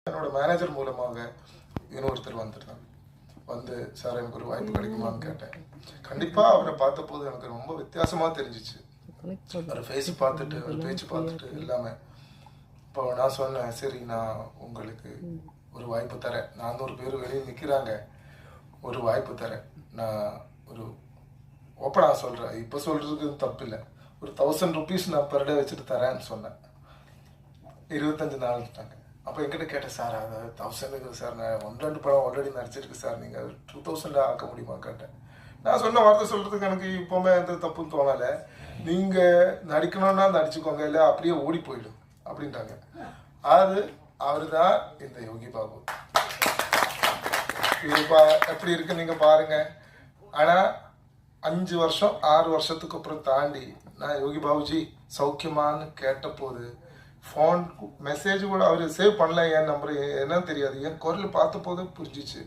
என்னோட மேனேஜர் மூலமாக இன்னொருத்தர் வந்துருந்தாங்க. வந்து சார் எனக்கு ஒரு வாய்ப்பு கிடைக்குமான்னு கேட்டேன். கண்டிப்பாக அவரை பார்த்த போது எனக்கு ரொம்ப வித்தியாசமாக தெரிஞ்சிச்சு. அவர் ஃபேஸ் பார்த்துட்டு அவர் பேச்சு பார்த்துட்டு எல்லாமே. இப்போ நான் சொன்னேன், சரி நான் உங்களுக்கு ஒரு வாய்ப்பு தரேன், 400 பேர் வெளியே நிற்கிறாங்க, ஒரு வாய்ப்பு தரேன், நான் ஒரு ஓப்பனாக சொல்கிறேன், இப்போ சொல்கிறதுக்கு தப்பு இல்லை, ஒரு 1000 rupees நான் பெர் டே வச்சுட்டு தரேன்னு சொன்னேன். 25 நாள் இருக்காங்க. அப்போ என்கிட்ட கேட்டேன், சார் அது 1000 இருக்குது சார், நான் 1-2 படம் ஆல்ரெடி நடிச்சிருக்கு சார், நீங்கள் 2000 ஆக்க முடியுமா கேட்டேன். நான் சொன்ன வார்த்தை சொல்கிறதுக்கு எனக்கு இப்போவுமே எந்த தப்புன்னு தோணலை. நீங்கள் நடிக்கணும்னா நடிச்சுக்கோங்க, இல்லை அப்படியே ஓடி போயிடும் அப்படின்ட்டாங்க. அது அவர் தான் இந்த யோகி பாபு. இது எப்படி இருக்கு நீங்கள் பாருங்கள். ஆனால் 5 வருஷம் 6 வருஷத்துக்கு அப்புறம் தாண்டி நான் யோகி பாபுஜி சௌக்கியமானு கேட்ட போது ஃபோன் மெசேஜ் கூட அவர் சேவ் பண்ணல, என் நம்பர் என்னன்னு தெரியாது, என் குரல் பார்த்த போது புரிஞ்சிச்சு.